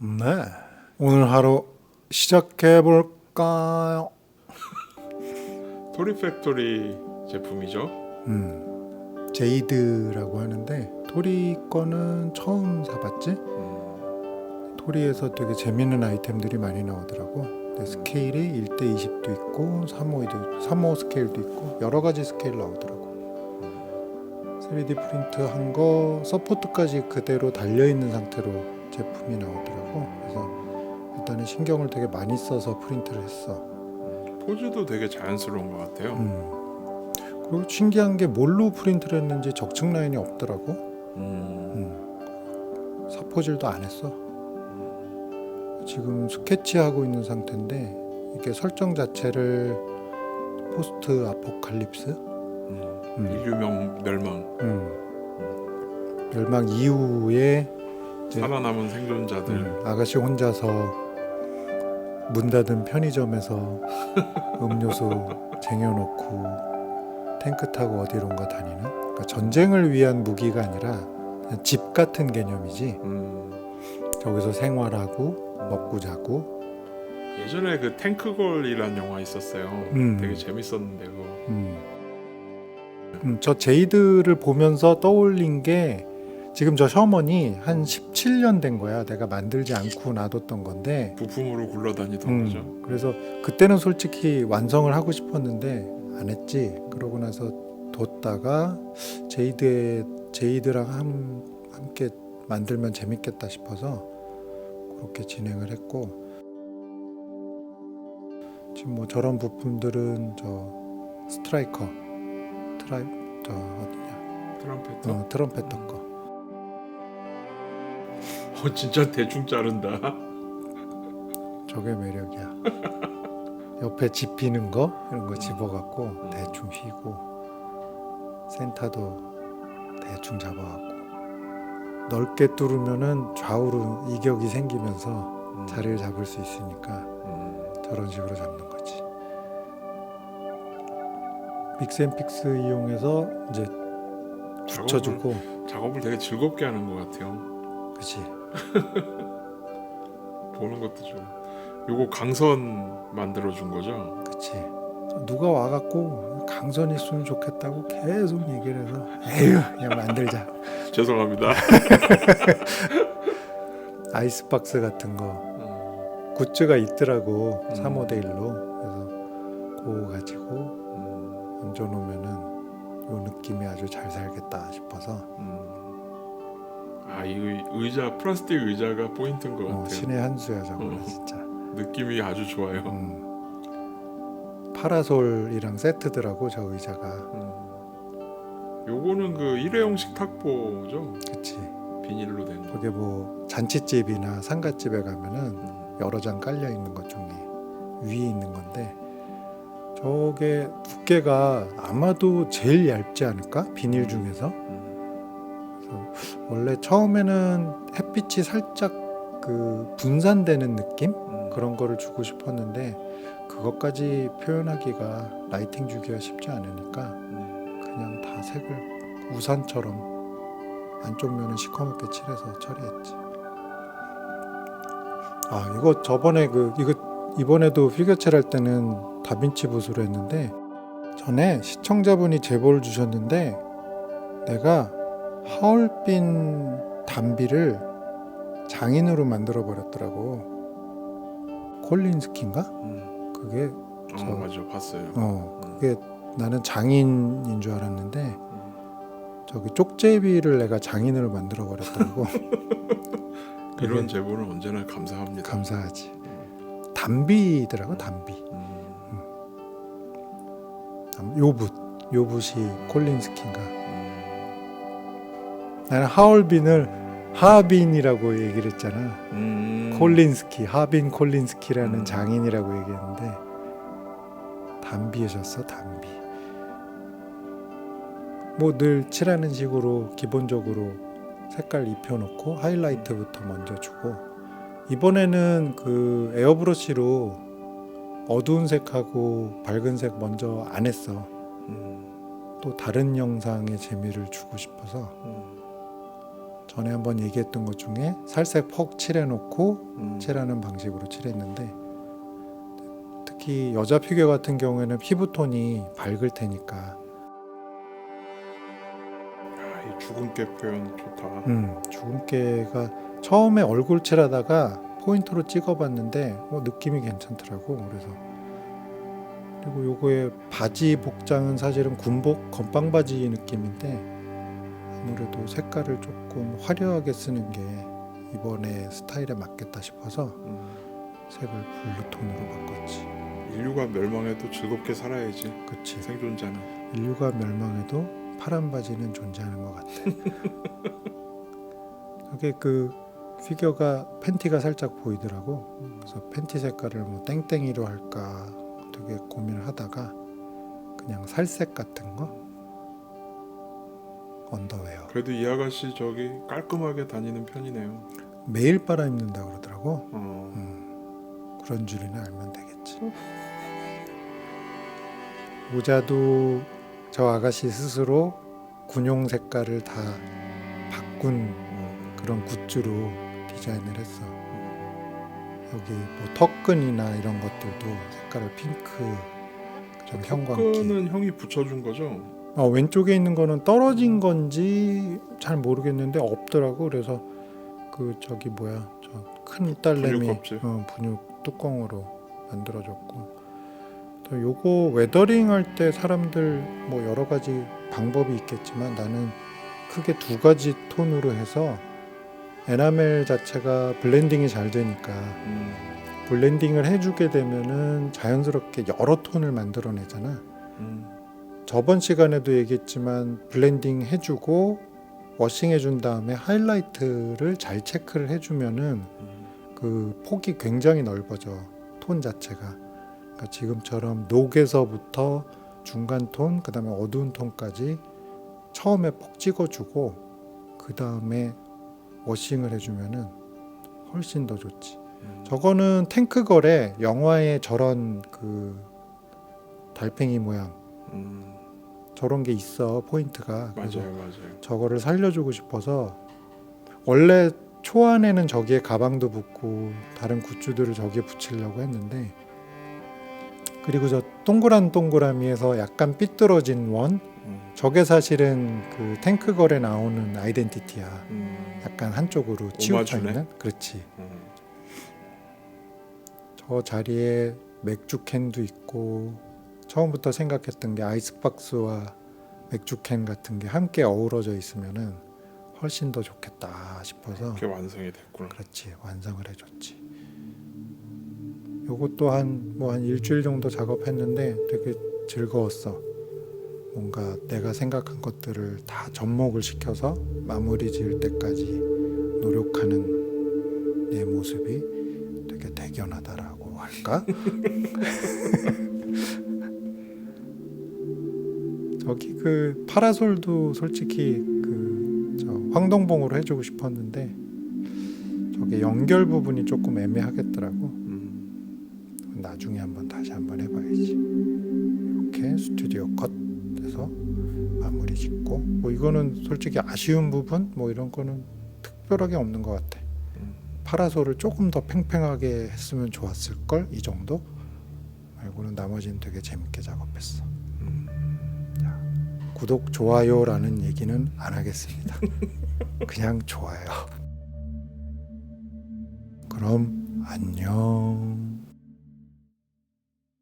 네, 오늘 하루 시작해 볼까요? 토리 팩토리 제품이죠. 제이드라고 하는데 토리 거는 처음 사봤지? 토리에서 되게 재밌는 아이템들이 많이 나오더라고. 근데 스케일이 1:20도 있고 3.5 스케일도 있고 여러 가지 스케일 나오더라고. 3D 프린트 한 거 서포트까지 그대로 달려있는 상태로 제품이 나오더라고. 그래서 일단은 신경을 되게 많이 써서 프린트를 했어. 포즈도 되게 자연스러운 것 같아요. 그리고 신기한 게 뭘로 프린트를 했는지 적층 라인이 없더라고. 사포질도 안 했어. 지금 스케치하고 있는 상태인데 이게 설정 자체를 포스트 아포칼립스 인류 멸망, 멸망 이후에 이제 살아남은 생존자들. 아가씨 혼자서 문 닫은 편의점에서 음료수 쟁여놓고 탱크 타고 어디론가 다니는, 그러니까 전쟁을 위한 무기가 아니라 그냥 집 같은 개념이지. 저기서 생활하고 먹고 자고. 예전에 그 탱크걸이란 영화 있었어요. 되게 재밌었는데 그거. 저 제이드를 보면서 떠올린 게 지금 저 셔먼이 한 17년 된 거야. 내가 만들지 않고 놔뒀던 건데. 부품으로 굴러다니던 거죠. 그래서 그때는 솔직히 완성을 하고 싶었는데 안 했지. 그러고 나서 뒀다가 제이드랑 함께 만들면 재밌겠다 싶어서 그렇게 진행을 했고, 지금 뭐 저런 부품들은 저 스트라이커 저 어디냐 트럼펫터 거. 진짜 대충 자른다. 저게 매력이야. 옆에 집히는 거 이런 거 집어갖고 대충 휘고, 센터도 대충 잡아갖고 넓게 뚫으면은 좌우로 이격이 생기면서 자리를 잡을 수 있으니까 저런 식으로 잡는 거지. 믹스앤픽스 이용해서 이제 붙여주고. 작업을 되게 즐겁게 하는 것 같아요. 그치. 보는 것도 좀. 요거 강선 만들어준 거죠? 그치. 누가 와갖고 강선 있으면 좋겠다고 계속 얘기를 해서 에휴 그냥 만들자. 죄송합니다. 아이스박스 같은 거 굿즈가 있더라고. 3.5대 1로. 그래서 그거 가지고 얹어놓으면은 요 느낌이 아주 잘 살겠다 싶어서. 이 의자, 플라스틱 의자가 포인트인 것 같아요. 신의 한 수야 저거는 진짜. 느낌이 아주 좋아요. 파라솔이랑 세트더라고 저 의자가. 요거는 그 일회용 식탁보죠? 그치. 비닐로 된 거. 저게 뭐 잔치집이나 상가집에 가면은 여러 장 깔려 있는 것 중에 위에 있는 건데, 저게 두께가 아마도 제일 얇지 않을까? 비닐 중에서. 그래서 원래 처음에는 햇빛이 살짝 그 분산되는 느낌? 그런 거를 주고 싶었는데 그것까지 표현하기가, 라이팅 주기가 쉽지 않으니까 그냥 다 색을 우산처럼 안쪽 면은 시커멓게 칠해서 처리했지. 이거 저번에 이번에도 피규어체를 할 때는 다빈치 붓으로 했는데, 전에 시청자분이 제보를 주셨는데 내가 하얼빈 담비를 장인으로 만들어 버렸더라고. 콜린스키인가? 그게 맞아, 봤어요. 그게 나는 장인인 줄 알았는데 저기 쪽제비를 내가 장인으로 만들어 버렸더라고. 이런 제보는 언제나 감사합니다. 감사하지. 담비더라고. 담비. 요 붓이 콜린스키인가. 나는 하얼빈이라고 얘기를 했잖아. 콜린스키, 하빈 콜린스키라는 장인이라고 얘기했는데 담비셨어. 담비. 뭐 늘 칠하는 식으로 기본적으로 색깔 입혀놓고 하이라이트부터 먼저 주고, 이번에는 그 에어브러쉬로 어두운 색하고 밝은 색 먼저 안 했어. 또 다른 영상의 재미를 주고 싶어서 전에 한번 얘기했던 것 중에 살색 퍽 칠해놓고 칠하는 방식으로 칠했는데, 특히 여자 피규어 같은 경우에는 피부톤이 밝을 테니까 야, 이 주근깨 표현 좋다. 주근깨가 처음에 얼굴 칠하다가 포인트로 찍어봤는데 느낌이 괜찮더라고. 그래서 그리고 요거의 바지 복장은 사실은 군복 건빵 바지 느낌인데, 아무래도 색깔을 조금 화려하게 쓰는 게 이번에 스타일에 맞겠다 싶어서 색을 블루톤으로 바꿨지. 인류가 멸망해도 즐겁게 살아야지. 그치. 생존자는. 인류가 멸망해도 파란 바지는 존재하는 것 같아. 저게 그 피규어가 팬티가 살짝 보이더라고. 그래서 팬티 색깔을 뭐 땡땡이로 할까 되게 고민을 하다가 그냥 살색 같은 거 언더웨어. 그래도 이 아가씨 저기 깔끔하게 다니는 편이네요. 매일 빨아 입는다 그러더라고. 그런 줄이나 알면 되겠지. 모자도 저 아가씨 스스로 군용 색깔을 다 바꾼 그런 굿즈로 디자인을 했어. 여기 뭐 턱끈이나 이런 것들도 색깔을 핑크, 좀 형광기. 턱끈은 형이 붙여준 거죠? 왼쪽에 있는 거는 떨어진 건지 잘 모르겠는데 없더라고. 그래서 그 저기 뭐야, 저 큰 딸내미 분유 껍질. 분유 뚜껑으로 만들어줬고, 또 요거 웨더링 할 때 사람들 뭐 여러 가지 방법이 있겠지만 나는 크게 두 가지 톤으로 해서 에나멜 자체가 블렌딩이 잘 되니까 블렌딩을 해주게 되면은 자연스럽게 여러 톤을 만들어내잖아. 저번 시간에도 얘기했지만 블렌딩 해주고 워싱 해준 다음에 하이라이트를 잘 체크를 해주면은 그 폭이 굉장히 넓어져, 톤 자체가. 그러니까 지금처럼 녹에서부터 중간 톤, 그 다음에 어두운 톤까지 처음에 폭 찍어주고 그 다음에 워싱을 해주면은 훨씬 더 좋지. 저거는 탱크걸에 영화에 저런 그 달팽이 모양 저런 게 있어, 포인트가. 그래서 맞아요. 저거를 살려주고 싶어서 원래 초안에는 저기에 가방도 붙고 다른 굿즈들을 저기에 붙이려고 했는데, 그리고 저 동그란 동그라미에서 약간 삐뚤어진 원, 저게 사실은 그 탱크걸에 나오는 아이덴티티야. 약간 한쪽으로 치우쳐 있는. 그렇지. 저 자리에 맥주 캔도 있고, 처음부터 생각했던 게 아이스박스와 맥주 캔 같은 게 함께 어우러져 있으면은 훨씬 더 좋겠다 싶어서. 그게 완성이 됐구나. 그렇지, 완성을 해줬지. 요것도 한 일주일 정도 작업했는데 되게 즐거웠어. 뭔가 내가 생각한 것들을 다 접목을 시켜서 마무리 지을 때까지 노력하는 내 모습이 되게 대견하다라고 할까? 저기 그 파라솔도 솔직히 그 저 황동봉으로 해주고 싶었는데 저게 연결 부분이 조금 애매하겠더라고. 나중에 다시 한번 해봐야지. 이렇게 스튜디오 컷 해서 마무리 짓고, 뭐 이거는 솔직히 아쉬운 부분 뭐 이런 거는 특별하게 없는 것 같아. 파라솔을 조금 더 팽팽하게 했으면 좋았을 걸, 이 정도 말고는 나머지는 되게 재밌게 작업했어. 자, 구독 좋아요라는 얘기는 안 하겠습니다. 그냥 좋아요. 그럼 안녕.